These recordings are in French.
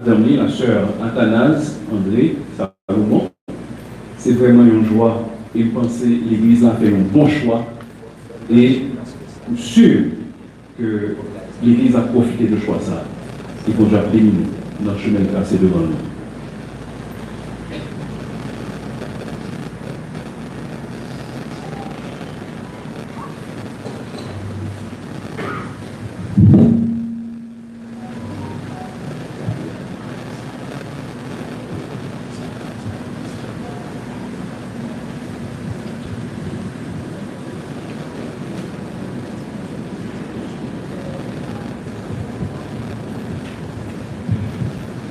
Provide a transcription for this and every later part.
madame, la sœur Athanase, André, Salomon. C'est vraiment une joie et penser l'Église a fait un bon choix et je suis sûr que l'Église a profité de choix ça et qu'on doit bénir notre chemin tracé devant nous.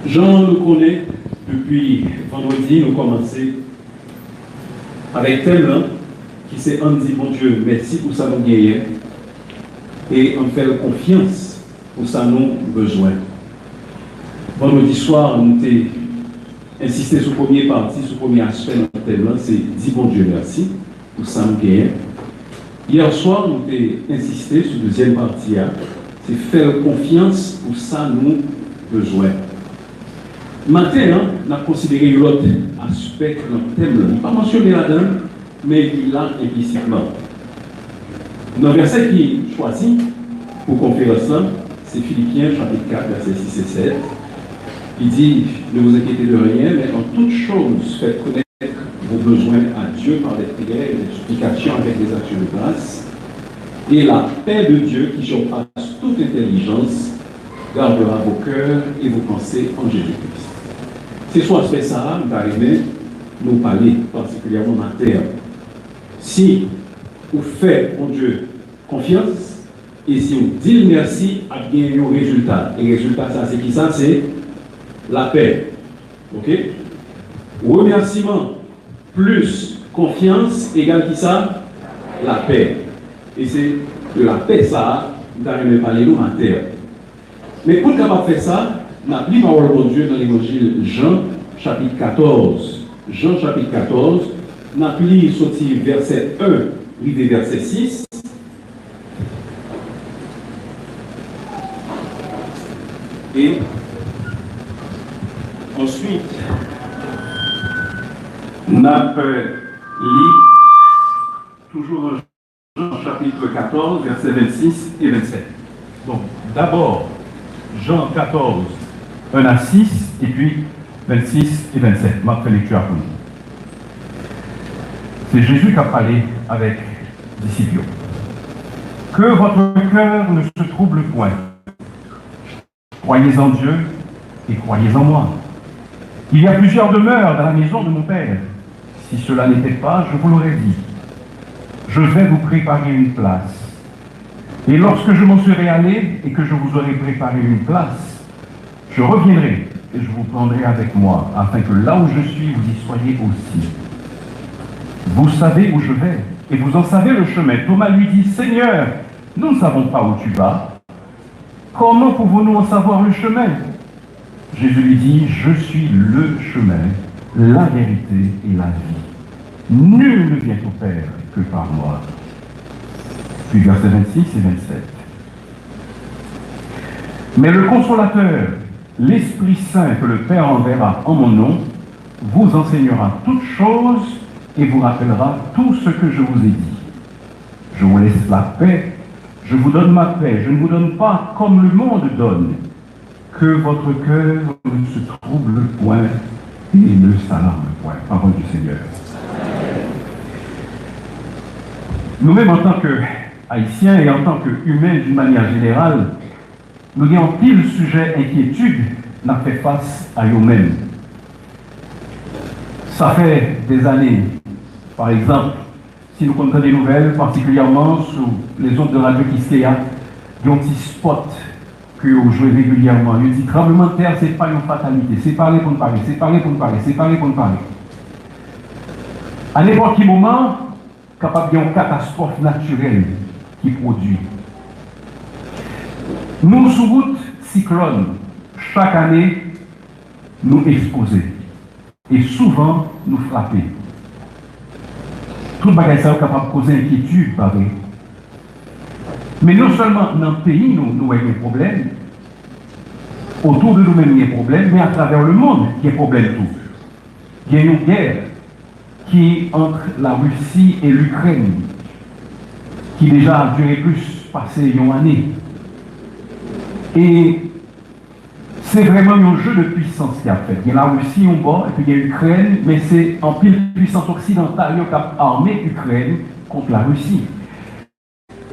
Jean nous connaît depuis vendredi, nous commençons avec thème là, qui c'est on dit bon Dieu, merci pour ça nous gagnons et on fait confiance pour ça nous besoin. Vendredi soir, nous avons insisté sur le premier partie, sur le premier aspect de notre thème là, c'est dis bon Dieu merci pour ça nous gagnons. Hier soir, nous avons insisté sur la deuxième partie, c'est faire confiance pour ça nous besoin. Maintenant, on a considéré l'autre aspect de notre thème. Il n'est pas mentionné là-dedans, mais il l'a implicitement. Dans le verset qui est choisi pour conférence, c'est Philippiens chapitre 4, versets 6 et 7. Il dit, ne vous inquiétez de rien, mais en toute chose, faites connaître vos besoins à Dieu par des prières et des supplications avec des actions de grâce. Et la paix de Dieu, qui surpasse toute intelligence, gardera vos cœurs et vos pensées en Jésus-Christ. C'est soit aspect ça, nous arrivons nous parler particulièrement en terre. Si vous faites, mon Dieu, confiance, et si vous dites merci, à bien un résultat. Et le résultat, ça, c'est qui ça? C'est la paix. OK? Remerciement plus confiance égale qui ça? La paix. Et c'est de la paix, ça, nous arrivons à parler nous en terre. Mais pour capable faire ça, on a pris parole de Dieu dans l'évangile Jean, chapitre 14. Jean, chapitre 14, on a pris sorti verset 1, arrivé verset 6. Et ensuite, on a lu toujours Jean, chapitre 14, verset 26 et 27. Donc, d'abord, Jean 14, 1 à 6, et puis 26 et 27. Ma lecture pour nous. C'est Jésus qui a parlé avec les disciples. Que votre cœur ne se trouble point. Croyez en Dieu et croyez en moi. Il y a plusieurs demeures dans la maison de mon Père. Si cela n'était pas, je vous l'aurais dit. Je vais vous préparer une place. Et lorsque je m'en serai allé et que je vous aurai préparé une place, je reviendrai et je vous prendrai avec moi, afin que là où je suis, vous y soyez aussi. Vous savez où je vais, et vous en savez le chemin. Thomas lui dit, Seigneur, nous ne savons pas où tu vas. Comment pouvons-nous en savoir le chemin? Jésus lui dit, je suis le chemin, la vérité et la vie. Nul ne vient au Père que par moi. Puis versets 26 et 27. Mais le Consolateur, l'Esprit Saint que le Père enverra en mon nom, vous enseignera toutes choses et vous rappellera tout ce que je vous ai dit. Je vous laisse la paix, je vous donne ma paix, je ne vous donne pas comme le monde donne. Que votre cœur ne se trouble point et ne s'alarme point. Parole du Seigneur. Nous-mêmes, en tant qu'Haïtiens et en tant qu'humains d'une manière générale, nous avons pile sujet inquiétude n'a fait face à nous-mêmes. Ça fait des années, par exemple, si nous comptons des nouvelles, particulièrement sur les ondes de radio Kiskeya, il y a un petit spot que vous jouez régulièrement. Il dit tremblement de terre, ce n'est pas une fatalité, c'est parler pour nous parler, c'est parler pour nous parler, c'est parler pour nous parler. À n'importe quel moment, capable d'une catastrophe naturelle qui produit. Nous, sous route cyclone, chaque année, nous exposer. Et souvent, nous frapper. Tout le bagage est capable de causer inquiétude, pareil. Mais non seulement dans le pays, nous avons des problèmes, Autour de nous-mêmes, il y a problème, mais à travers le monde, il y a problème tout. Il y a une guerre qui est entre la Russie et l'Ukraine, qui déjà a duré plus, passé une année. Et c'est vraiment un jeu de puissance qui a fait. Il y a la Russie en bas, et puis il y a l'Ukraine, mais c'est en pile puissance occidentale qui a armé l'Ukraine contre la Russie.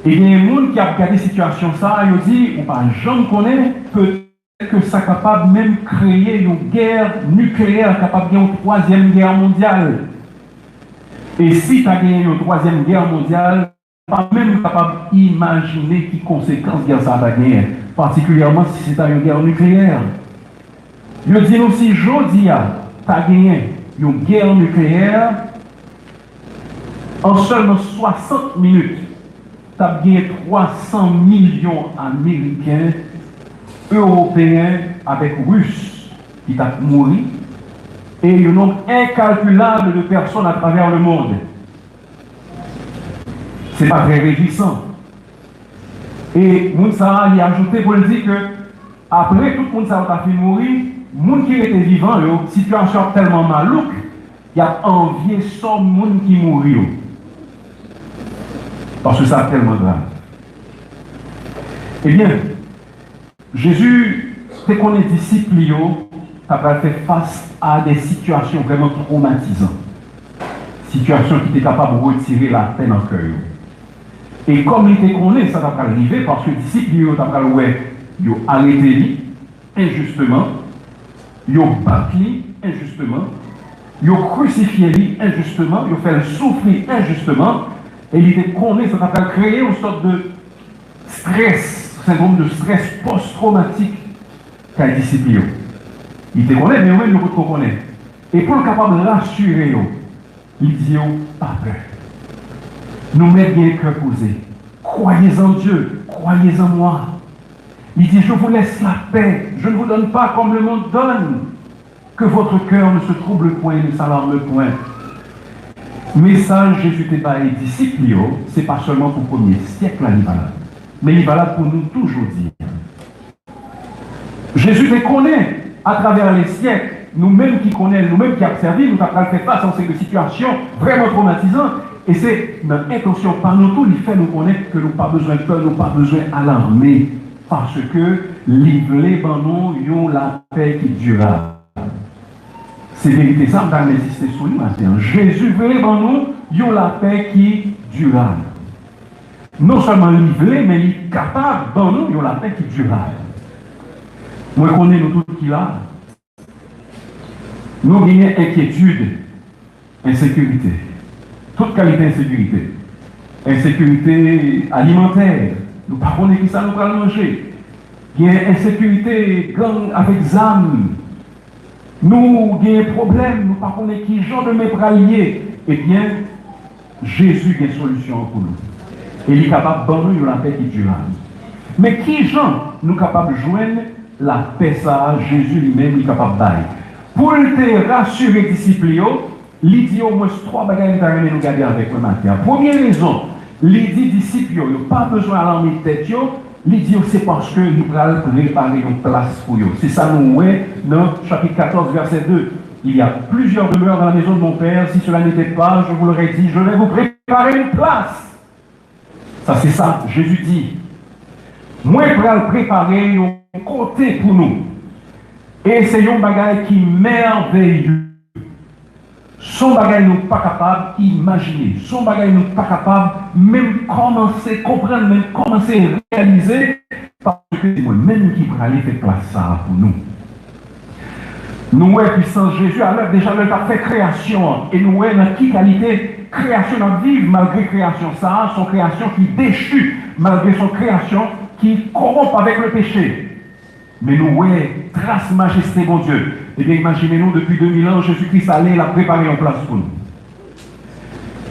Et il y a un monde qui a regardé la situation, ça, et il dit, ou pas, j'en connais, peut-être que ça est capable même créer une guerre nucléaire, capable de gagner une troisième guerre mondiale. Et si tu as gagné une troisième guerre mondiale, pas même capable d'imaginer quelles conséquences guerre ça va gagner, particulièrement si c'est une guerre nucléaire. Je dis aussi, Jodia, tu as gagné une guerre nucléaire en seulement 60 minutes. Tu as gagné 300 millions d'Américains, Européens avec Russes qui t'ont mouru et un nombre incalculable de personnes à travers le monde. Ce n'est pas très réjouissant. Et Mounsa y a ajouté pour le dire que après tout le monde a fait mourir, les gens qui étaient vivants, la situation tellement malouque, il y a envié ce monde qui mourit. Parce que ça est tellement grave. Eh bien, Jésus, dès qu'on est disciple, a fait face à des situations vraiment traumatisantes. Situations qui étaient capables de retirer la peine en cœur. Et comme il était connu, ça va arriver parce que les disciples, ils ont arrêté injustement, ils ont battu injustement, ils ont crucifié lui injustement, ils ont fait le souffrir injustement, et il était connu, ça va créer une sorte de stress, syndrome de stress post-traumatique qu'a les disciples. Il était connu, mais eux-mêmes, ils ne connaissent. Et pour le capable de rassurer, il dit, pas peur. Nous mettons bien le cœur posé. Croyez en Dieu, croyez en moi. Il dit, je vous laisse la paix, je ne vous donne pas comme le monde donne. Que votre cœur ne se trouble point, ne s'alarme point. Message Jésus n'est pas les disciples, ce n'est pas seulement pour le premier siècle, il est valable. Mais il est valable pour nous toujours dire. Jésus les connaît à travers les siècles. Nous-mêmes qui connaissons, nous-mêmes qui observons, nous avons fait face à ces situations vraiment traumatisantes. Et c'est notre intention par nous tous, il fait nous connaître que nous n'avons pas besoin de peur, nous n'avons pas besoin d'alarmer. Parce que les bandons ont la paix qui durera. C'est vérité, ça, on va insister sur lui maintenant. Jésus veut les bandons, ont la paix qui durera. Non seulement livré, mais il est capable, bandons, ont la paix qui durera. Moi, je connais nous tous qui là. Nous avons inquiétude, insécurité. Toute qualité d'insécurité. Insécurité alimentaire. Nous ne savons pas qui ça nous va manger. Il y a insécurité gang avec ZAM. Nous avons des problèmes. Nous ne savons pas qui genre de mépralier. Eh bien, Jésus a une solution pour nous. Et il est capable de nous la paix qui dure. Mais qui genre nous sommes capables de joindre la paix ça, Jésus lui-même est capable de bailler. Pour te rassurer les disciples, il dit au moins trois bagages que nous garder avec le matin. Première raison, il dit disciples, il n'y a pas besoin d'alarmer de tête, il dit c'est parce que nous allons préparer une place pour eux. C'est ça nous voyons dans chapitre 14, verset 2. Il y a plusieurs demeures dans la maison de mon Père. Si cela n'était pas, je vous l'aurais dit, je vais vous préparer une place. Ça c'est ça, Jésus dit. Moi, je vais préparer un côté pour nous. Et c'est un bagage qui est merveilleux. Son bagage nous pas capable d'imaginer. Son bagage nous pas capable même commencer à comprendre, même commencer à réaliser. Parce que c'est moi-même qui vais aller faire place ça pour nous. Nous, puissance Jésus, alors déjà, il a fait création. Et nous, dans quelle qualité création à vivre malgré création. Ça, son création qui déchue, malgré son création qui corrompt avec le péché. Mais nous, trace majesté, mon Dieu. Eh bien, imaginez-nous, depuis 2000 ans, Jésus-Christ allait la préparer en place pour nous.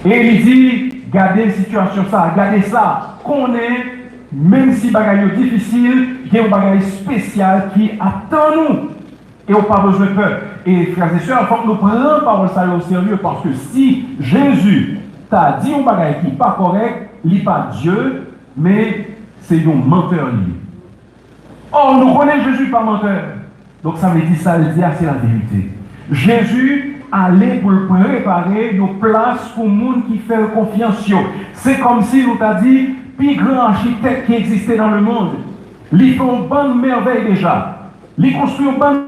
Et il dit, gardez la situation ça, gardez ça, qu'on est, même si bagaille difficile, il y a un bagaille spécial qui attend nous. Et on n'a pas besoin de peur. Et frères et sœurs, il faut que nous prenions parole ça au sérieux, parce que si Jésus t'a dit un bagaille qui n'est pas correct, il n'est pas Dieu, mais c'est un menteur lié. Or, nous connaissons Jésus par menteur. Donc, ça veut dire ça, le dire, c'est la vérité. Jésus allait pour préparer nos places pour le monde qui fait confiance. C'est comme si nous t'a dit, plus grand architecte qui existait dans le monde. Il fait une bonne merveille déjà. Il construit une bonne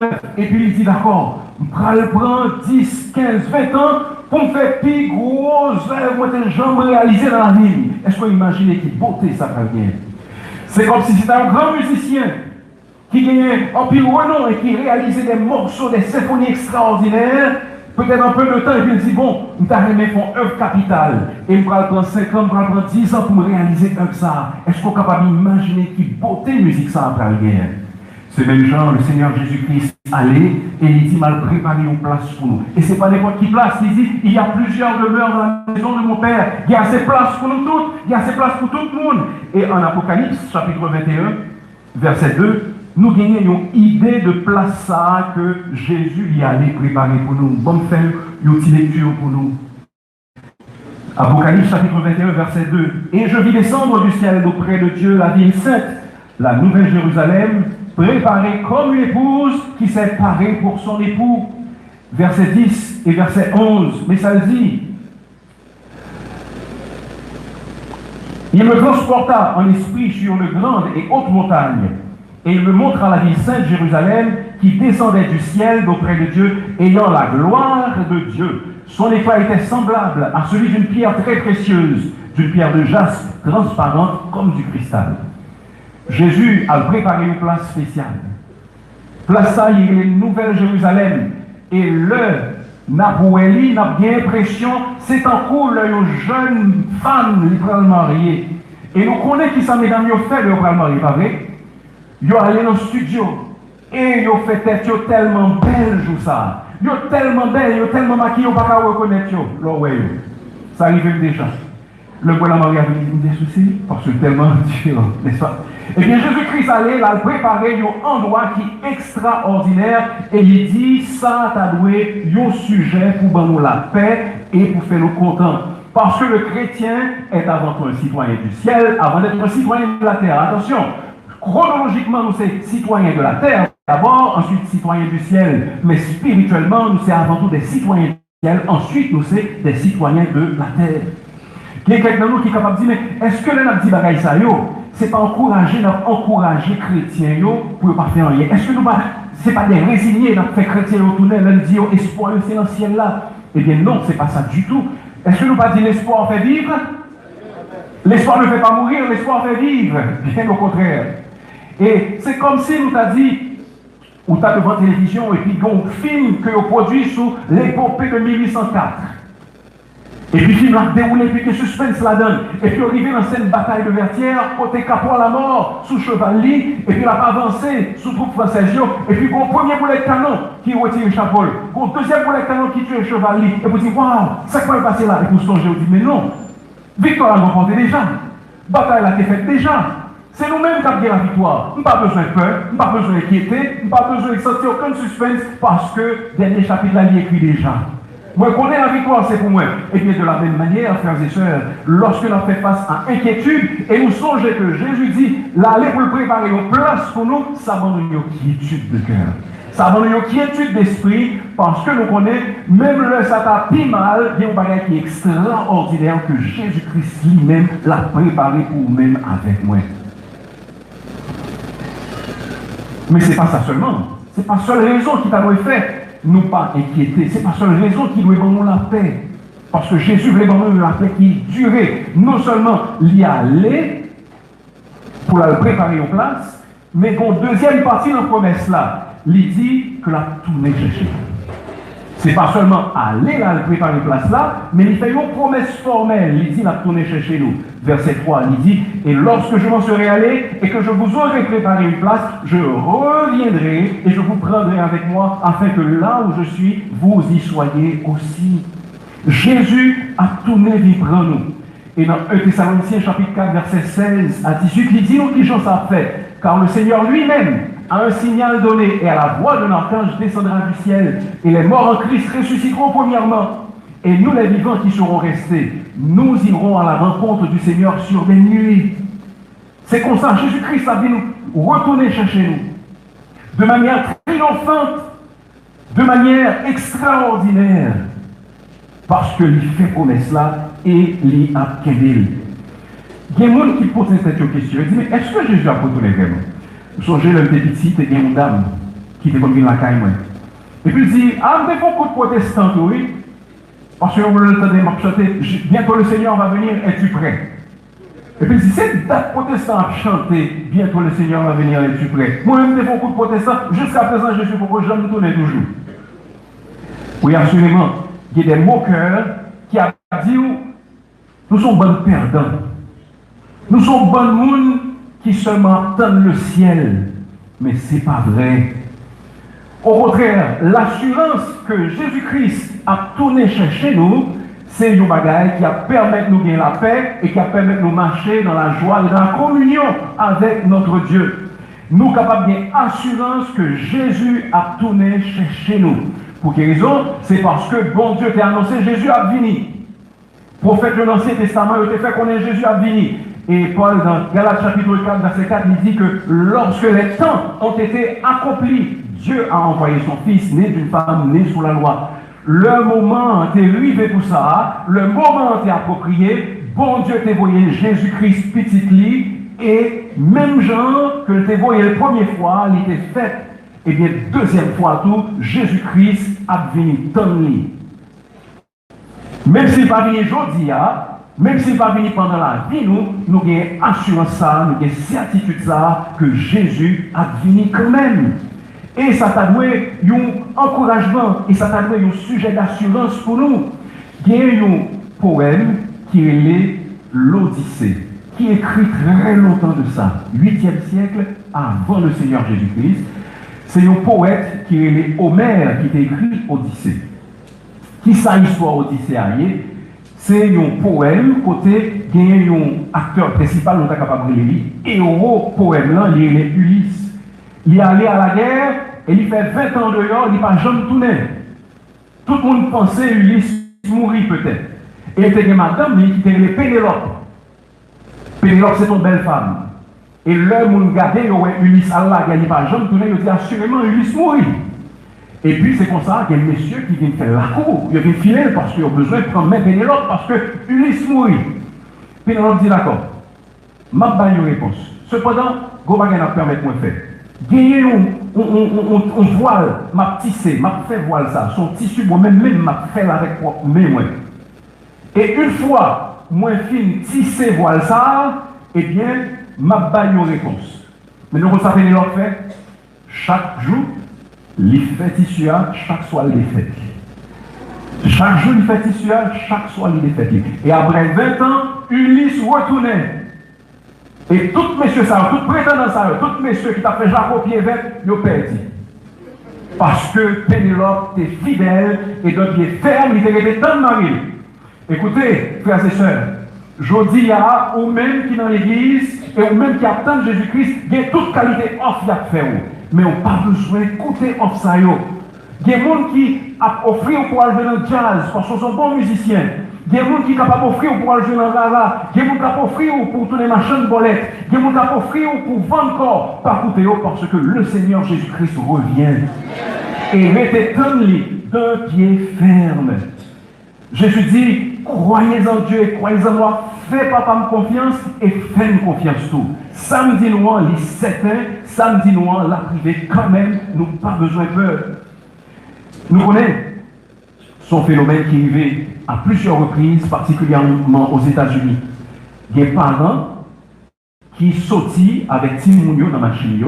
merveille. Et puis il dit, d'accord, je prends 10, 15, 20 ans pour me faire plus gros œuvres que jamais réalisées dans la vie. Est-ce que vous imaginez quelle beauté ça va bien? C'est comme si c'était un grand musicien qui gagnait un pile renom et qui réalisait des morceaux, des symphonies extraordinaires, peut-être un peu de temps, et puis il dit, bon, nous avons fait une œuvre capitale, et il va prendre 5 ans, il va prendre 10 ans pour me réaliser comme ça. Est-ce qu'on est capable d'imaginer quelle beauté musique ça après le guerre? Ce même genre, le Seigneur Jésus-Christ allait, et il dit, mal préparé une place pour nous. Et ce n'est pas n'importe qui place, il dit, il y a plusieurs demeures dans la maison de mon Père, il y a assez de place pour nous toutes, il y a assez de place pour tout le monde. Et en Apocalypse, chapitre 21, verset 2, nous gagnons une idée de place ça que Jésus y allait préparer pour nous. Bon, faire une petite lecture pour nous. Apocalypse chapitre 21, verset 2. Et je vis descendre du ciel auprès de Dieu la ville sainte, la nouvelle Jérusalem, préparée comme une épouse qui s'est parée pour son époux. Verset 10 et verset 11. Mais ça le dit. Il me transporta en esprit sur une grande et haute montagne. Et il me montra la ville sainte Jérusalem qui descendait du ciel d'auprès de Dieu, ayant la gloire de Dieu. Son éclat était semblable à celui d'une pierre très précieuse, d'une pierre de jaspe transparente comme du cristal. Jésus a préparé une place spéciale. Place ça, il y a une nouvelle Jérusalem. Et Naboueli n'a bien l'impression, c'est en cours une jeune femme qui mariée. Et nous connaissons qui ça, mesdames, ils fait le marié, pas vrai? Ils sont allés dans le studio et ils ont fait tête tellement belle, ça. Ils sont tellement belle, ils sont tellement maquillés, ils ne peuvent pas reconnaître. Ça arrive déjà. Le bon marié avait des soucis parce que c'est tellement différent, n'est-ce pas? Eh bien, Jésus-Christ allait là préparer un endroit qui est extraordinaire et il dit ça, tu as doué un sujet pour nous la paix et pour faire nous contents. Parce que le chrétien est avant tout un citoyen du ciel, avant d'être un citoyen de la terre. Attention! Chronologiquement, nous sommes citoyens de la terre, d'abord, ensuite citoyens du ciel. Mais spirituellement, nous sommes avant tout des citoyens du ciel, ensuite nous sommes des citoyens de la terre. Il y a quelqu'un de nous qui est capable de dire, mais est-ce que le dit bagaille ça, c'est pas encourager les chrétiens pour ne pas faire rien? Est-ce que nous c'est pas des résignés dans fait chrétiens retourner, leur dire espoir c'est dans le ciel là? Eh bien non, c'est pas ça du tout. Est-ce que nous pas dire l'espoir fait vivre? L'espoir ne fait pas mourir, l'espoir fait vivre. Bien au contraire. Et c'est comme si nous t'a dit, ou t'as devant la télévision, et puis un film que vous produit sous l'épopée de 1804. Et puis le film a déroulé, puis que suspense la donne. Et puis arrivé dans cette bataille de Vertières, côté capot à la mort, sous Chevalier, et puis il a avancé sous troupe française. Et puis un premier boulet de canon qui retire Chapeau, un deuxième boulet de canon qui tue Chevalier. Et vous dites, waouh, ça quoi est passé là? Et vous songez, vous dites, mais non, victoire a remporté déjà. Bataille a été faite déjà. C'est nous-mêmes qui avons la victoire. Nous n'avons pas besoin de peur, nous n'avons pas besoin d'inquiéter, nous n'avons pas besoin de sentir aucun suspense parce que le dernier chapitre là, il est écrit déjà. Moi, je connais la victoire, c'est pour moi. Et bien, de la même manière, frères et sœurs, lorsque l'on fait face à inquiétude, et nous songeons que Jésus dit, l'aller pour le préparer une place pour nous, ça va nous une quiétude de cœur. Ça va nous une quiétude d'esprit, parce que nous connaissons, même le Satan pis mal, il y a un bagage qui est extraordinaire que Jésus-Christ lui-même l'a préparé pour nous-mêmes avec moi. Mais ce n'est pas ça seulement. Ce n'est pas seule raison qui t'a fait nous pas inquiéter. Ce n'est pas seule raison qui doit donner la paix. Parce que Jésus voulait donner la paix qui durait. Non seulement l'y aller pour la préparer en place, mais qu'en deuxième partie de la promesse là, il dit que la tournée chercher. Ce n'est pas seulement aller là, préparer une place là, mais il fait une promesse formelle. Il dit la tournée chercher nous. Verset 3, il dit, et lorsque je m'en serai allé et que je vous aurai préparé une place, je reviendrai et je vous prendrai avec moi afin que là où je suis, vous y soyez aussi. Jésus a tourné vivre en nous. Et dans 1 Thessaloniciens chapitre 4, verset 16 à 18, il dit, nous qui j'en ça fait, car le Seigneur lui-même a un signal donné et à la voix d'un archange descendra du ciel et les morts en Christ ressusciteront premièrement. Et nous, les vivants qui seront restés, nous irons à la rencontre du Seigneur sur des nuées. C'est comme ça, Jésus-Christ a dit nous, retourner chercher nous, de manière triomphante, de manière extraordinaire, parce que il fait promesse là et il a qu'aidé. Il y a des gens qui posent cette question, ils disent, mais est-ce que Jésus a retourné vraiment? Vous songez, le petit, il y a une dame qui était comme la caille. Et puis il dit, ah, mais beaucoup de protestants, oui, parce que vous l'entendez chanter, bientôt le Seigneur va venir, es-tu prêt? Et puis il dit, cette date protestant a chanté, bientôt le Seigneur va venir, es-tu prêt? Moi-même, j'ai beaucoup de protestants, jusqu'à présent, je suis pour que je me tourne toujours. Oui, absolument. Il y a des moqueurs qui ont dit, nous sommes bons perdants. Nous sommes bons monde qui seulement attendent le ciel. Mais ce n'est pas vrai. Au contraire, l'assurance que Jésus-Christ a tourné chercher nous, c'est une bagaille qui a permis de nous gagner la paix et qui a permis de nous marcher dans la joie et dans la communion avec notre Dieu. Nous sommes capables d'une assurance que Jésus a tourné chercher nous. Pour quelle raison? C'est parce que bon Dieu t'a annoncé Jésus a venu. Prophète de l'Ancien Testament, il t'a fait connaître Jésus a venu. Et Paul, dans Galates chapitre 4, verset 4, il dit que lorsque les temps ont été accomplis, Dieu a envoyé son Fils, né d'une femme, né sous la loi. Le moment est arrivé pour ça, le moment est approprié, bon Dieu t'a envoyé Jésus-Christ petit lit, et même genre que t'a envoyé la première fois, il était fait. Et bien, deuxième fois tout, Jésus-Christ a venu tant lui. Même s'il va venir aujourd'hui, même s'il va venir pendant la vie, nous avons assurance ça, nous avons certitude ça, que Jésus a venu quand même. Et ça t'a donné un encouragement, et ça t'a donné un sujet d'assurance pour nous. Il y a un poème qui est l'Odyssée, qui est écrit très longtemps de ça, 8e siècle avant le Seigneur Jésus-Christ. C'est un poète qui est Homère qui a écrit Odyssée. Qui sa histoire Odyssée a c'est un poème côté il y a un acteur principal on est capable de lire et au poème là il est Ulysse. Il est allé à la guerre et il fait 20 ans dehors, il n'est pas jamais tourné. Tout le monde pensait Ulysse mourir peut-être. Et il était une madame qui était Pénélope. Pénélope c'est une belle femme. Et l'homme où nous regardons, Ulysse à la guerre, il n'est pas jamais tourné, il dit assurément Ulysse mourir. Et puis c'est comme ça qu'il y a un monsieur qui vient faire la cour, il vient filer parce qu'il a besoin de prendre même Pénélope parce que Ulysse mourit. Pénélope dit d'accord, m'a pas une réponse. Cependant, Gobagan a permis de moi faire. Gagner un voile, m'a tissé, m'a fait voile ça, son tissu moi-même m'a fait avec moi. Et une fois, moi fin tissé voile ça, eh bien, m'a pas une réponse. Mais nous, ça Pénélope fait chaque jour. Il fait tissu, chaque soir il est fait. Chaque jour il fait tissu, chaque soir il est fait. Et après 20 ans, Ulysse retournait. Et tous messieurs ça, tous prétendants ça, tous messieurs qui t'a fait Jacob pied vert, ils ont perdu. Parce que Pénélope est fidèle et donc il est ferme, il est resté tant de mari. Écoutez, frères et sœurs, je dis à ou même qui dans l'église et ou même qui attend Jésus-Christ, il y a toute qualité off à faire. Mais on n'a pas besoin d'écouter off ça. Il y a des gens qui ont offert pour aller dans le jazz parce qu'ils sont bons musiciens. Il y a des gens qui sont capables d'offrir pour aller dans le rara. Il y a des gens qui sont capables d'offrir pour tourner ma chaîne bolette. Il y a des gens qui sont capables d'offrir pour vendre corps. Pas écouter parce que le Seigneur Jésus-Christ revient. Et mettez d'un pied ferme. Jésus dit, croyez en Dieu et croyez en moi. Fais papa confiance et fais-moi confiance tout. Samedi noir, les 7 ans, samedi noir, la privée quand même, nous n'avons pas besoin de peur. Nous connaissons son phénomène qui est arrivé à plusieurs reprises, particulièrement aux États-Unis. Il y a des parents qui sortent avec Timounio dans la machine,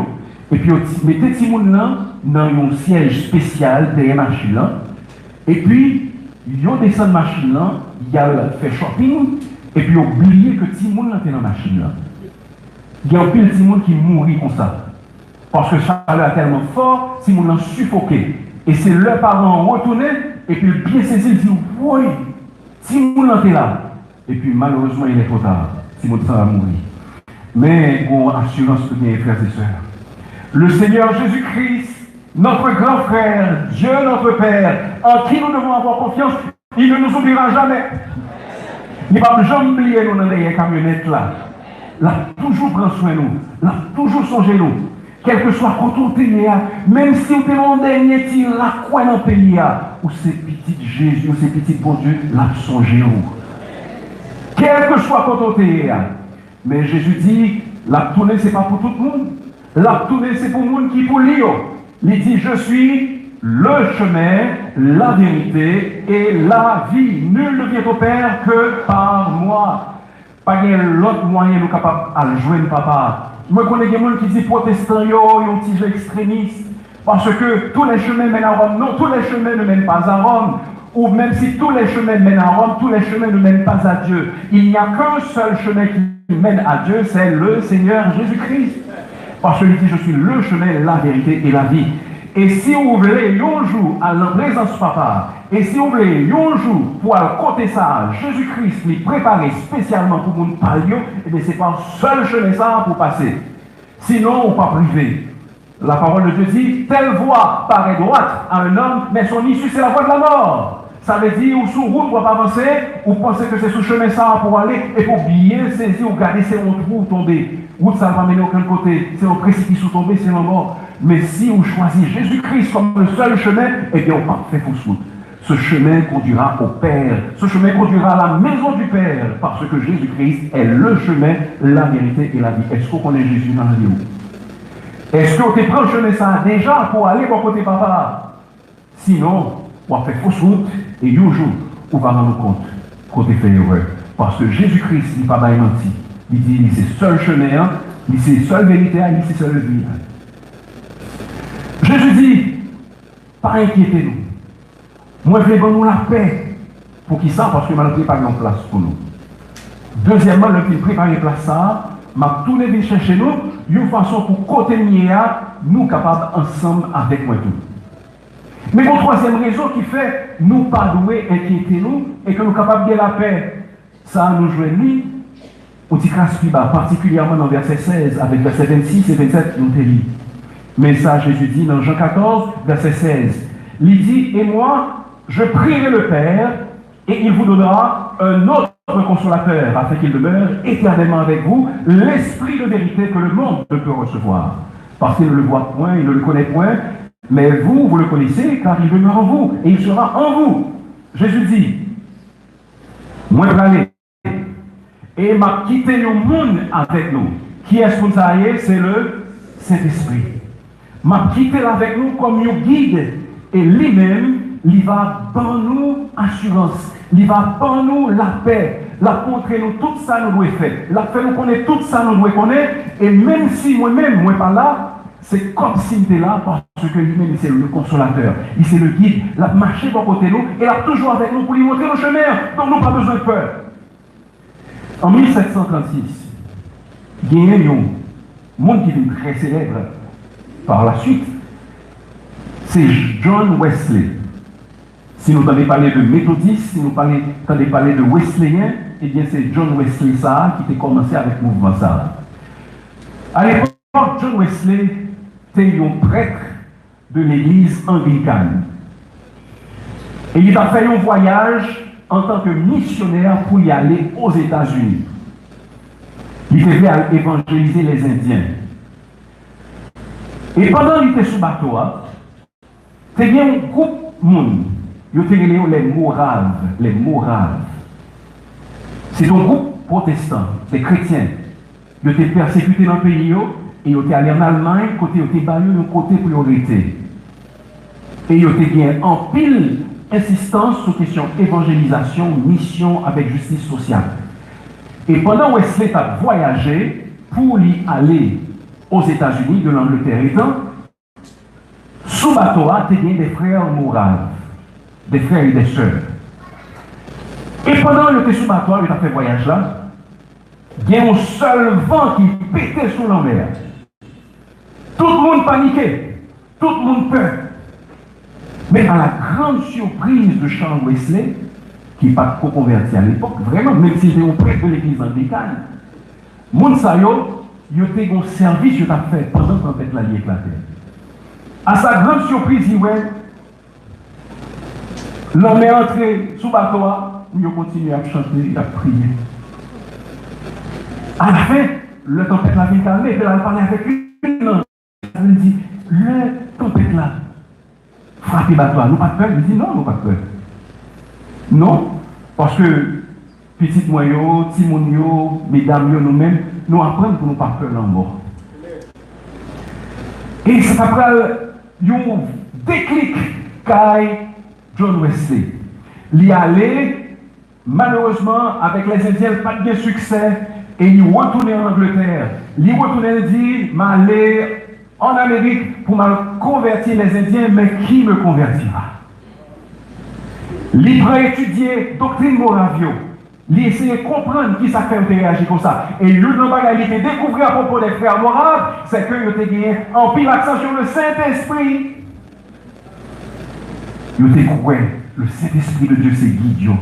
et puis ils mettent Timounio dans un siège spécial derrière la machine, et puis ils descendent de la machine, ils ont fait shopping, et puis ils ont oublié que Timounio était dans la machine. Il y a un pile Timoun qui mourit comme ça. Parce que le chaleur est tellement fort, Timoun l'a suffoqué. Et c'est leurs parents retourné, et puis bien saisi, il dit, oui, Timoun était là. Et puis malheureusement, il est trop tard. Timoun va mourir. Mais bon, assurance que bien, frères et sœurs. Le Seigneur Jésus-Christ, notre grand frère, Dieu notre Père, en qui nous devons avoir confiance, il ne nous oubliera jamais. Il ne va jamais oublier nous dans les camionnettes là. l'a toujours pris soin de nous, l'a toujours songé nous. Quel que soit quand on est, même si on est en dernier tir, la quoi dans le pays, ou c'est petit Jésus, ou c'est petit bon Dieu, l'a songé nous. Quel que soit quand on est. Mais Jésus dit, la tournée, ce n'est pas pour tout le monde. La tournée, c'est pour le monde qui est pour lui. Il dit, je suis le chemin, la vérité et la vie. Nul ne vient au Père que par moi. Pas l'autre moyen nous capable de joindre papa. Moi, je connais des gens qui disent protestants, ils ont des extrémistes. Parce que tous les chemins mènent à Rome. Non, tous les chemins ne mènent pas à Rome. Ou même si tous les chemins mènent à Rome, tous les chemins ne mènent pas à Dieu. Il n'y a qu'un seul chemin qui mène à Dieu, c'est le Seigneur Jésus-Christ. Parce qu'il dit, je suis le chemin, la vérité et la vie. Et si vous voulez un jour à la présence du papa, et si vous voulez un jour pour côté ça, Jésus-Christ lui préparé spécialement pour vous parler, et bien c'est pas le seul chemin ça pour passer. Sinon, on ne pas privé. La parole de Dieu dit, telle voie paraît droite à un homme, mais son issue c'est la voie de la mort. Ça veut dire, ou sous route, pour pas avancer, ou pensez que c'est sous chemin ça pour aller, et pour bien saisir ou garder, c'est un trou tomber. Route ça ne va mener aucun côté, c'est un précipice ou tomber, c'est la mort. Mais si on choisit Jésus-Christ comme le seul chemin, eh bien on va faire fausse route. Ce chemin conduira au Père. Ce chemin conduira à la maison du Père, parce que Jésus-Christ est le chemin, la vérité et la vie. Est-ce qu'on connaît Jésus dans la vie? Est-ce qu'on te prend le chemin ça déjà pour aller pour côté papa? Sinon, on va faire fausse route et un jour, on va rendre compte qu'on te fait erreur. Parce que Jésus-Christ, il n'est pas menti. Il dit, c'est le seul chemin, c'est la seule vérité, c'est la seule vie. Jésus dit, pas inquiétez-nous. Moi, je vais vous la paix. Pour qui ça? Parce que je ne prépare pas une place pour nous. Deuxièmement, le prépare une place ça, m'a tourné de chercher nous, une façon pour côté nous capables ensemble avec moi tout. Mais une troisième raison qui fait nous pas doués, inquiéter nous, et que nous capables de la paix, ça nous joue ni, on dit particulièrement dans verset 16, avec verset 26 et 27, nous te lit. Mais ça, Jésus dit dans Jean 14, verset 16, il dit, et moi, je prierai le Père, et il vous donnera un autre consolateur, afin qu'il demeure éternellement avec vous, l'esprit de vérité que le monde ne peut recevoir. Parce qu'il ne le voit point, il ne le connaît point, mais vous, vous le connaissez, car il demeure en vous, et il sera en vous. Jésus dit, moi, je vais aller, et m'a quitté le monde avec nous. Qui est-ce qu'on s'aille? C'est le Saint-Esprit. M'a quitté avec nous comme un guide, et lui-même, il va dans nous assurance, il va dans nous la paix, la montrer nous tout ça nous doit faire, la fait nous connaître tout ça nous doit connaître, et même si moi-même, moi pas là, c'est comme s'il était là parce que lui-même, c'est le consolateur, il c'est le guide, il a marché pour côté nous, et il a toujours avec nous pour lui montrer le chemin, donc nous pas besoin de peur. En 1736, il y a un monde qui est très célèbre par la suite, c'est John Wesley. Si nous entendons parler de méthodistes, si nous entendons parler de Wesleyen, eh bien c'est John Wesley ça qui a commencé avec le mouvement ça. À l'époque, John Wesley était un prêtre de l'église anglicane. Et il a fait un voyage en tant que missionnaire pour y aller aux États-Unis. Il devait évangéliser les Indiens. Et pendant qu'il était sous bateau, il y a un groupe de monde. Ils étaient les Moraves. Les Moraves. C'est un groupe protestant, des chrétiens. Ils étaient persécutés dans le pays et ils étaient allés en Allemagne, côté ils étaient battus, de côté pour y arrêter. Et ils étaient bien en pile insistance sur question évangélisation, mission avec justice sociale. Et pendant Wesley a voyagé pour y aller aux États-Unis, de l'Angleterre étant, sous bateau, il y a des frères moraves, des frères et des sœurs. Et pendant qu'il était sous bateau, il a fait voyage là, il y a un seul vent qui pétait sous la mer. Tout le monde paniquait, tout le monde peur. Mais à la grande surprise de Charles Wesley, qui n'est pas converti à l'époque, vraiment, même s'il était au prêtre de l'église anglicane, Mounsayo, il a fait un service qu'il a fait pendant que la tempête là éclatait. À sa grande surprise, il ouais, l'homme est entré sous bateau, il a continué à chanter, à prier. À la fin, le tempête la vie calmée, puis elle parle avec une langue. Elle dit, le tempête là, frappez bateau, nous pas de peur. Il dit, non, nous pas de peur. Non, parce que petit moyo, timonio, mesdames, nous-mêmes, nous apprenons pour nous pas peur dans mort. Et c'est après un déclic qu'a John Wesley. Il y allait, malheureusement, avec les Indiens, pas de succès, et il retournait en Angleterre. Il retournait et dit, m'aller en Amérique pour me convertir les Indiens, mais qui me convertira? Il a étudié doctrine Moravio. Il a essayé de comprendre qui ça fait réagir comme ça. Et l'une des choses qu'il a découvert à propos des frères moraves, c'est qu'il a gagné en pile accent sur le Saint-Esprit. Il a découvert le Saint-Esprit de Dieu, c'est guidon.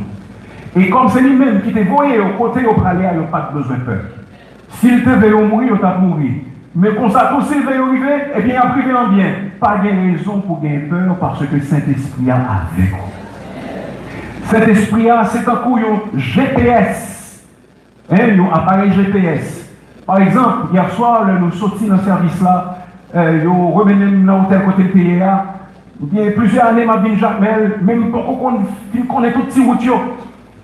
Et comme c'est lui-même qui t'a voyé au côté au praléa, il n'a pas besoin de peur. S'il te veut mourir, il t'a mourir. Mais comme ça, tout s'il veut arriver, eh bien, il a privé en bien. Pas de raison pour gagner peur parce que le Saint-Esprit a avec vous. Cet esprit-là, c'est un coup, un GPS. Un appareil GPS. Par exemple, hier soir, nous sortis dans ce service-là, nous revenons dans l'hôtel côté de PA. Il y a plusieurs années, ma vie Jacmel, même pour qu'on connaît tout petit routio.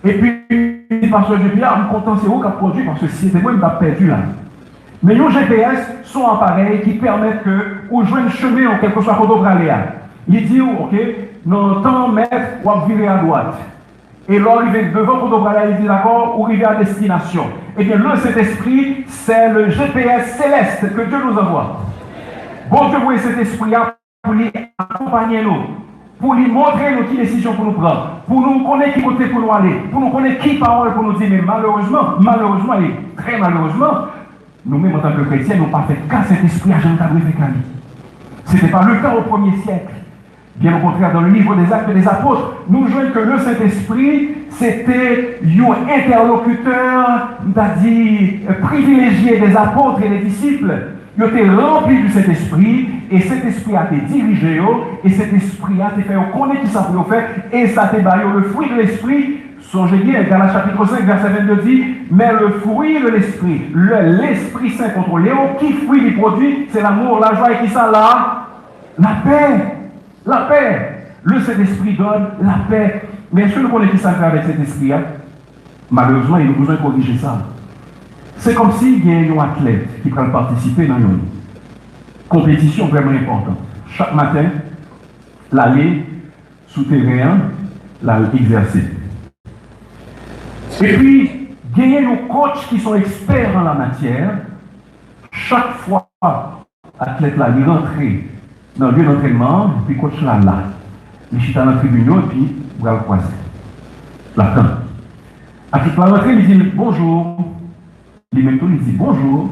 Et puis, parce que je dis, je suis content, c'est vous qui avez produit, parce que si c'était moi, je m'ai perdu là. Mais nos GPS sont appareils qui permettent que vous jouez un chemin en quelque soit pour Aléa. Il dit, ok, dans le temps, maître, on va virer à droite. Et l'arrivée devant Kodobrala, il dit d'accord, ou arriver à destination. Eh bien, le Saint-Esprit, c'est le GPS céleste que Dieu nous envoie. Bon Dieu, voyez cet esprit-là pour lui accompagner nous, pour lui montrer nos qui décisions pour nous prendre, pour nous connaître qui côté pour nous aller, pour nous connaître qui parole pour nous dire. Mais malheureusement, et très malheureusement, nous-mêmes en tant que chrétiens, nous n'avons pas fait qu'à cet esprit à Jean-Cabré Fécali. Ce n'était pas le cas au 1er siècle. Bien au contraire, dans le livre des Actes des Apôtres, nous jouons que le Saint-Esprit, c'était un interlocuteur, c'est-à-dire privilégié des apôtres et des disciples. Il était rempli du Saint-Esprit, et cet esprit a été dirigé, et cet esprit a été fait, on connaît qui ça peut faire, et ça a été le fruit de l'esprit. Songez bien, Galates chapitre 5, verset 22 dit, mais le fruit de l'esprit, l'Esprit Saint contrôlé, qui fruit il produit, c'est l'amour, la joie, et qui ça là? La paix. La paix. Le Saint-Esprit donne la paix. Mais est-ce que nous connaissons qui ça fait avec cet esprit-là? Malheureusement, il a besoin de corriger ça. C'est comme s'il y a un athlète qui peut participer dans une compétition vraiment importante. Chaque matin, l'aller souterrain, l'exercer. Et puis, il y a nos coachs qui sont experts en la matière. Chaque fois, l'athlète là, il rentre dans le lieu d'entraînement, puis coach là, il chita dans le tribunal, puis il va le croiser. L'attend. Après qu'il va rentrer, il dit bonjour. Il même tout, il dit bonjour.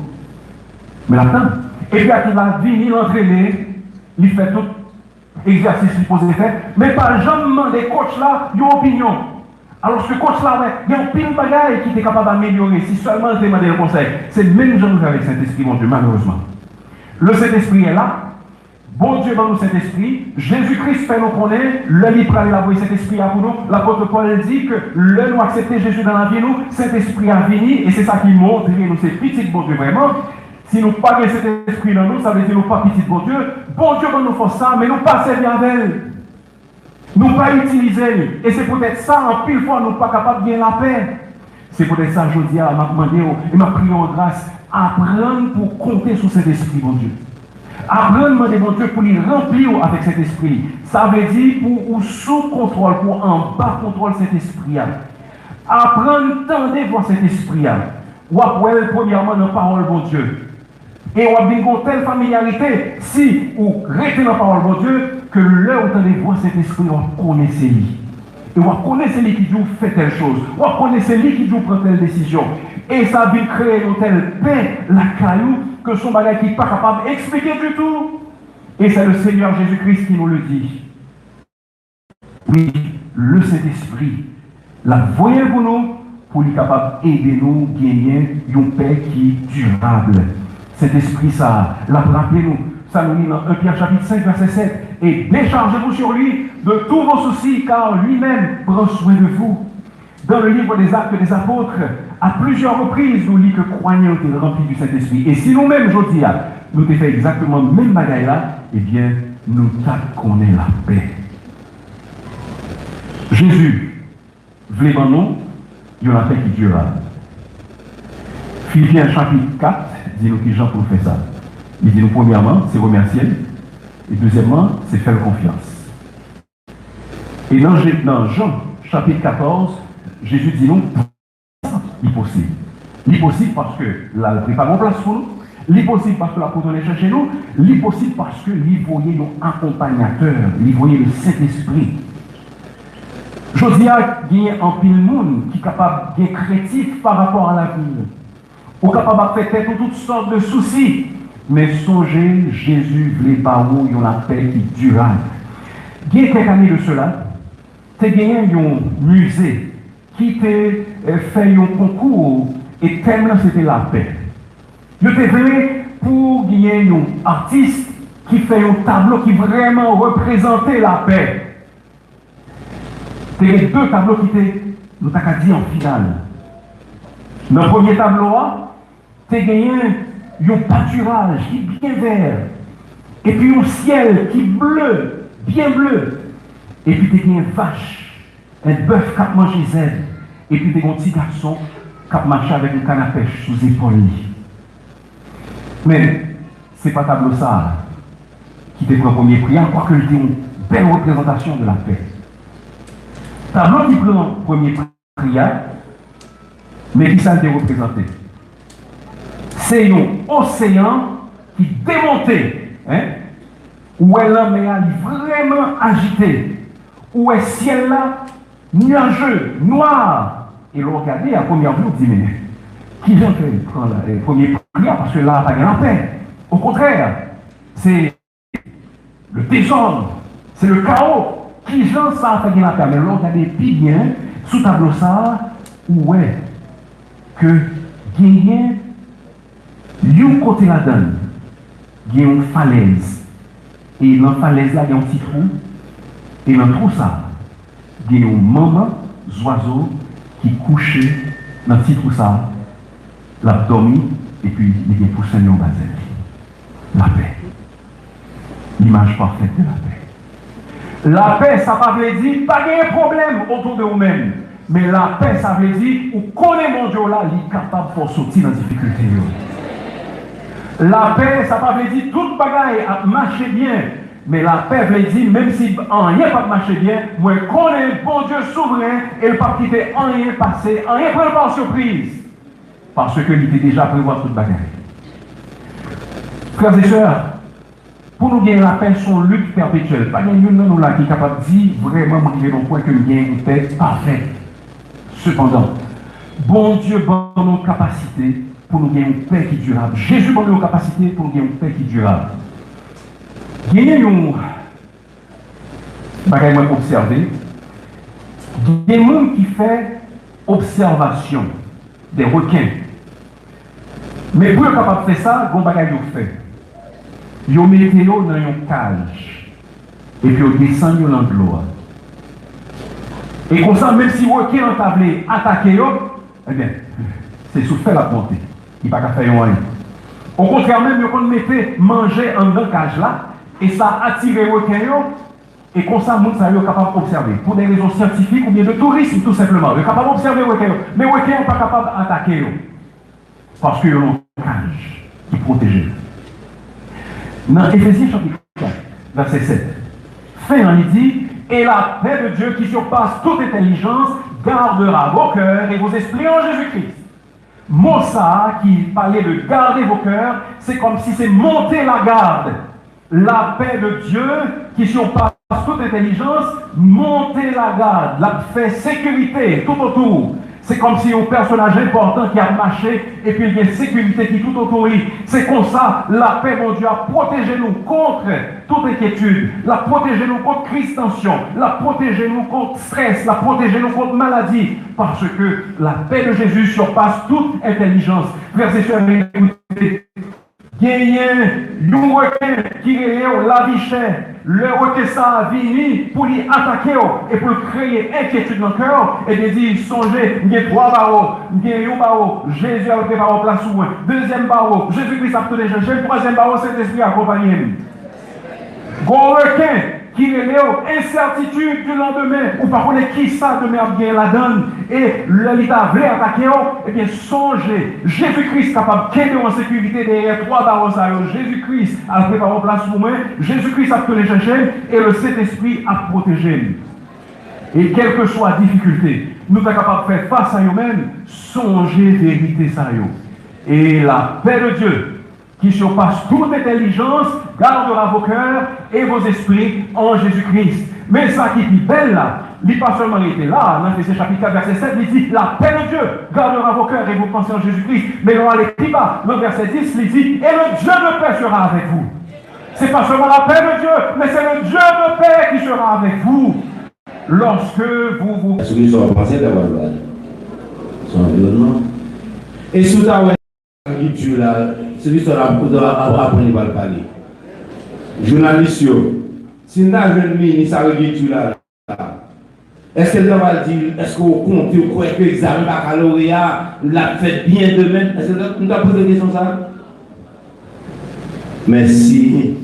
Mais l'attend. Et puis, il va venir l'entraîner, il fait tout exercice qu'il pose faire, mais pas jamais des coachs là, ils ont opinion. Alors, ce coach là, il y a un pile de bagaille qui est capable d'améliorer si seulement il demande le conseil. C'est le même genre avec Saint-Esprit, mon Dieu, malheureusement. Le Saint-Esprit est là. Bon Dieu, dans nous Saint-Esprit, Jésus-Christ fait nous connaître, le livre a élaboré Saint-Esprit pour nous. L'apôtre Paul dit que le nous accepter Jésus dans la vie, nous, Saint-Esprit a venu, et c'est ça qui montre que nous, c'est petit, bon Dieu, vraiment. Si nous pas bien cet esprit dans nous, ça veut dire nous pas petit, bon Dieu. Bon Dieu, nous faire ça, mais nous pas servir avec elle. Nous pas utiliser. Et c'est peut-être ça, en pile fois, nous pas capables de gagner la paix. C'est peut-être ça, je dis, à m'a demandé, et m'a prié en grâce, apprendre pour compter sur cet esprit, bon Dieu. Apprendre, demander mon Dieu, pour lui remplir avec cet esprit. Ça veut dire pour sous contrôle, pour en bas contrôle cet esprit. Apprendre, tendez voir cet esprit. Ou après, premièrement, nos paroles, bon Dieu. Et on a bien une telle familiarité, si vous restez dans la parole, bon Dieu, que là où vous entendez voir cet esprit, on connaît lui. Et on connaît lui qui dit fait telle chose. On connaît lui qui dit prend telle décision. Et ça vient créer une telle paix, la caillou, que son bagage qui n'est pas capable d'expliquer du tout. Et c'est le Seigneur Jésus-Christ qui nous le dit. Oui, le Saint-Esprit, la voyez pour nous, pour lui capable d'aider nous à gagner une paix qui est durable. Cet esprit, ça, rappelez-nous, ça nous dit dans 1 Pierre chapitre 5, verset 7, et déchargez-vous sur lui de tous vos soucis, car lui-même prend soin de vous. dans le livre des Actes des Apôtres, à plusieurs reprises, nous lit que croyants étaient remplis du Saint-Esprit. Et si nous-mêmes, je dis, nous avons fait exactement le même bagaille là, eh bien, nous connaissons la paix. Jésus, voulait dans nous, il y a la paix qui dure. Philippiens chapitre 4, dit-nous qui Jean pour faire ça. Il dit nous, premièrement, c'est remercier. Et deuxièmement, c'est faire confiance. Et dans Jean chapitre 14, Jésus dit nous, l'impossible. L'impossible parce que là, il prépare une place pour nous. L'impossible parce que la pour est chercher nous. L'impossible parce que il voyait nos accompagnateurs. Il voyait le Saint-Esprit. Josia, il y a un pile monde qui est capable d'être créatif par rapport à l'avenir. Ou capable de faire toutes sortes de soucis. Mais songez, Jésus voulait par où il y a la paix qui dure. Il y a quelques années de cela, tu as gagné un musée qui t'a fait un concours et le thème là c'était la paix. Je t'ai venu pour gagner un artiste qui fait un tableau qui vraiment représentait la paix. Tu as deux tableaux qui étaient, nous t'as dit en finale. Dans le premier tableau, tu as gagné un pâturage qui est bien vert, et puis un ciel qui est bleu, bien bleu, et puis tu as une vache, un bœuf qui a mangé Z, et puis tu as un petit garçon qui a marché avec une canne à pêche sous l'épaule. Mais ce n'est pas tableau ça qui était pour le premier prix, quoique c'était une belle représentation de la paix. Tableau qui prend le premier prix, mais qui ça a été représenté. C'est un océan qui démonté, où est la mer vraiment agitée, où est le ciel là nuageux, noir. Et l'on regarde à la première vue, on dit, mais qui vient prendre le premier prix parce que là, il n'y a pas de paix. Au contraire, c'est le désordre, c'est le chaos. Qui vient ça, il y a la paix. Mais l'on regarde plus bien, sous tableau ça, où est que gagner. D'un côté là-dedans, il y a une falaise. Et dans la falaise là, il y a un petit trou. Et dans le trou ça, il y a un maman, oiseau, qui couche dans le petit trou ça, l'a dormi, et puis il y a un poussin en bas. La paix. L'image parfaite de la paix. La paix, ça ne veut dire pas qu'il y ait un problème autour de vous-même. Mais la paix, ça veut dire, ou connaît mon Dieu là, il est capable de sortir dans la difficulté. La paix, ça ne veut pas dire toute bagaille a marché bien. Mais la paix veut dire, même si rien pas marché bien, moi je connais bon Dieu souverain et le pas quitter rien passé, rien prendre par surprise. Parce qu'il était déjà prévu toute bagaille. Frères et sœurs, pour nous gagner la paix, c'est une lutte perpétuelle. Pas une de nous là qui est capable de dire vraiment arriver au point que nous gagnons une paix parfaite. Cependant, bon Dieu donne nos capacités pour nous gagner une paix qui est durable. Jésus donne nos capacités pour nous gagner une paix qui est durable. Il y a une bagaille à observer. Il y a des gens qui font observation des requins. Mais pour être capable de faire ça, il y a un bagaille qu'ils font. Ils mettent dans une cage. Et puis ils descendent dans l'eau. Et comme ça, même si le requin ont tablé attaquer, eh bien, c'est sous fait la montée. Il n'y a pas qu'à faire rien. Au contraire, même, ils mettent manger en dans cage là. Et ça attire les requins, et comme ça, nous sommes capables d'observer. Pour des raisons scientifiques ou bien de tourisme, tout simplement. Nous sommes capables d'observer les requins. Mais les requins ne sont pas capables d'attaquer. Parce qu'ils ont une cage qui protège. Dans Éphésiens chapitre 4, verset 7, fin, il dit, et la paix de Dieu qui surpasse toute intelligence gardera vos cœurs et vos esprits en Jésus-Christ. Mot ça, qui parlait de garder vos cœurs, c'est comme si c'est monter la garde. La paix de Dieu qui surpasse toute intelligence, monter la garde, la fait sécurité tout autour. C'est comme si un personnage important qui a marché et puis il y a une sécurité qui est tout autour. C'est comme ça, la paix, mon Dieu, a protégé nous contre toute inquiétude, la protégé nous contre crise tension, la protégé nous contre stress, la protégé nous contre maladie, parce que la paix de Jésus surpasse toute intelligence. Frères et sœurs, écoutez, gagné un requin qui est la vie chère. Le requin ça a venu pour lui attaquer et pour créer inquiétude dans le cœur et de dire songez, il y a 3 barreaux, il y a un barreau, Jésus a préparé place sous moi. Deuxième barreau, Jésus-Christ a tout déjà. Le troisième barreau, c'est l'esprit accompagné. Gros requin qui est incertitude du lendemain, ou par contre qui ça demain bien la donne, et l'État veut attaquer, et bien songez, Jésus-Christ capable de en sécurité derrière 3 barreaux, Jésus-Christ a préparé place pour moi, Jésus-Christ a tout les chercher, et le Saint-Esprit a protégé. Et quelle que soit la difficulté, nous sommes capables de faire face à nous-mêmes, songez vérité ça. Et la paix de Dieu, qui surpasse toute intelligence, gardera vos cœurs et vos esprits en Jésus-Christ. Mais ça qui est belle là, il n'est pas seulement été là, dans Ephésiens chapitre 4, verset 7, il dit la paix de Dieu gardera vos cœurs et vos pensées en Jésus-Christ. Mais on allait plus bas, dans verset 10, il dit et le Dieu de paix sera avec vous. Ce n'est pas seulement la paix de Dieu, mais c'est le Dieu de paix qui sera avec vous lorsque vous. Est-ce que nous sommes pensés d'avoir son environnement? Et sous ta Dieu là, celui qui apprendre à parler. Journaliste, si nous avons un ministre à là, est-ce qu'elle va dire, est-ce qu'on compte, vous croyez que l'examen baccalauréat l'a fait bien demain? Est-ce que nous avons posé des questions ça? Mais si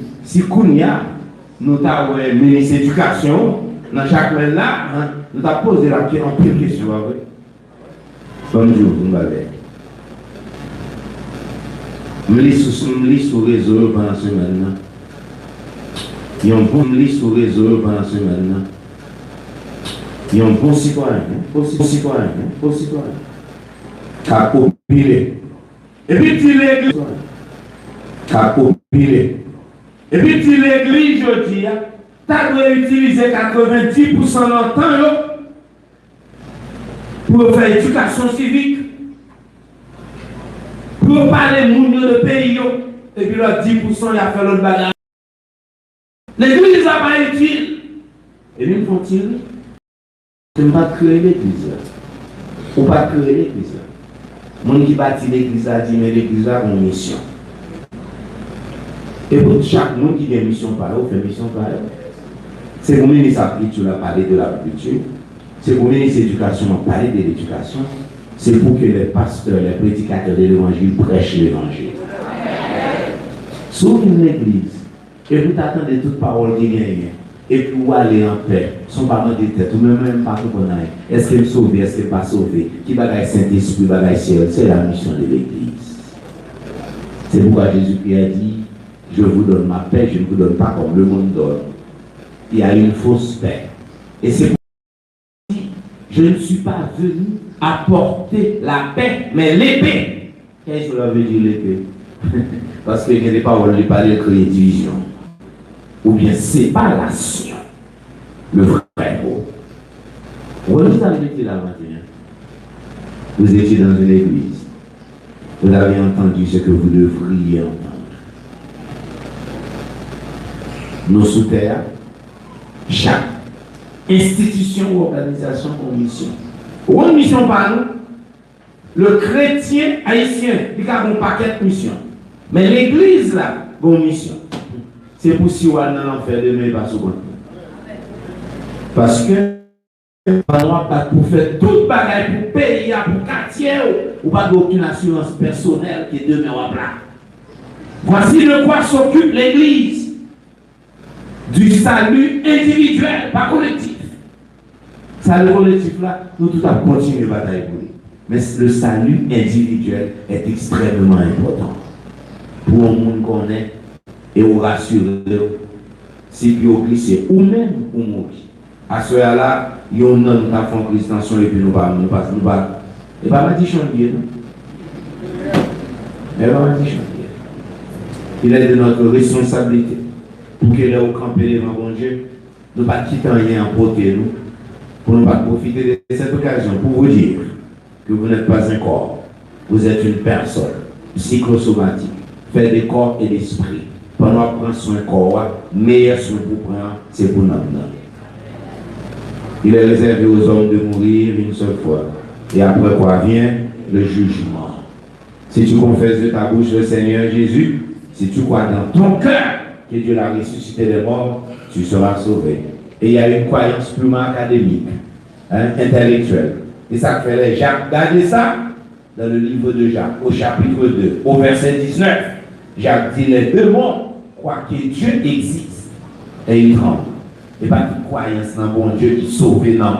Kounia, nous avons un ministre de l'éducation, dans chaque mail là, nous avons posé la question, en pile question. Bonjour, vous m'avez. Je lis sur le réseau pendant ce semaine. Il y a un bon lis sur le réseau pendant ce semaine. Il y a un bon citoyen. Qu'a copilé. Et puis tu l'église. Qu'a copilé. Et puis tu l'église, je dis, tu as utiliser 90% de temps pour faire éducation civique. Pour parler de pays, et puis là 10% il a fait l'autre bagage. L'église n'a pas utile. Et bien, font-ils? On ne peut pas créer l'église. On ne peut pas créer l'église. Mon qui bâtit l'église a dit, mais l'église a une mission. Et pour chaque monde qui a une mission par là, on fait mission par là. C'est pour le ministre de l'Agriculture a parlé de l'agriculture. C'est pour le ministre de l'Éducation a parlé de l'éducation. C'est pour que les pasteurs, les prédicateurs de l'évangile prêchent l'évangile. Sauf une église, et vous attendez toute parole qui gagne, et puis vous allez en paix, son parent de tête, ou même pas tout qu'on aille. Est-ce qu'elle est sauvée, est-ce qu'elle n'est pas sauvée? Qui bagaille Saint-Esprit, bagaille ciel, c'est la mission de l'église. C'est pourquoi Jésus-Christ a dit, je vous donne ma paix, je ne vous donne pas comme le monde donne. Il y a une fausse paix. Et c'est pourquoi je ne suis pas venu apporter la paix, mais l'épée. Qu'est-ce que cela veut dire l'épée? Parce qu'il n'y a pas on pas de créer division. Ou bien séparation. Le vrai mot. Vous avez été là maintenant. Vous étiez dans une église. Vous avez entendu ce que vous devriez entendre. Nos sous-terres, chaque institution ou organisation ont mission. Ou une mission par nous, le chrétien haïtien, il a un paquet de missions. Mais l'église là, a une mission. C'est pour si on a dans l'enfer de mai, pas souvent. Parce que on n'a pas pour faire toute bagaille pour payer, pour quartier, ou pas d'aucune assurance personnelle qui est demain au plat. Voici de quoi s'occupe l'église. Du salut individuel, pas collectif. Salut collectif là, nous tout avons continué à batailler pour lui. Mais le salut individuel est extrêmement important. Pour un monde qu'on est et vous rassurer si vous glissez ou même pour mourir. À ce là, il y a un homme qui a fait une extension et puis nous pas. Et pas dit chantier. Il est de notre responsabilité pour que nous campions devant bon Dieu, nous ne pas quitter rien en côté nous, pour ne pas profiter de cette occasion pour vous dire que vous n'êtes pas un corps, vous êtes une personne psychosomatique, fait des corps et d'esprit. Pendant qu'on prend soin corps, meilleur soin pour prendre, c'est pour nous. Il est réservé aux hommes de mourir une seule fois. Et après quoi vient le jugement. Si tu confesses de ta bouche le Seigneur Jésus, Si tu crois dans ton cœur que Dieu l'a ressuscité des morts, tu seras sauvé. Et il y a une croyance purement académique, intellectuelle. Et ça fait les Jacques. Regardez ça dans le livre de Jacques, au chapitre 2, au verset 19. Jacques dit les deux mots, croient que Dieu existe et ils tremblent. Et pas une croyance dans bon Dieu qui sauve, non.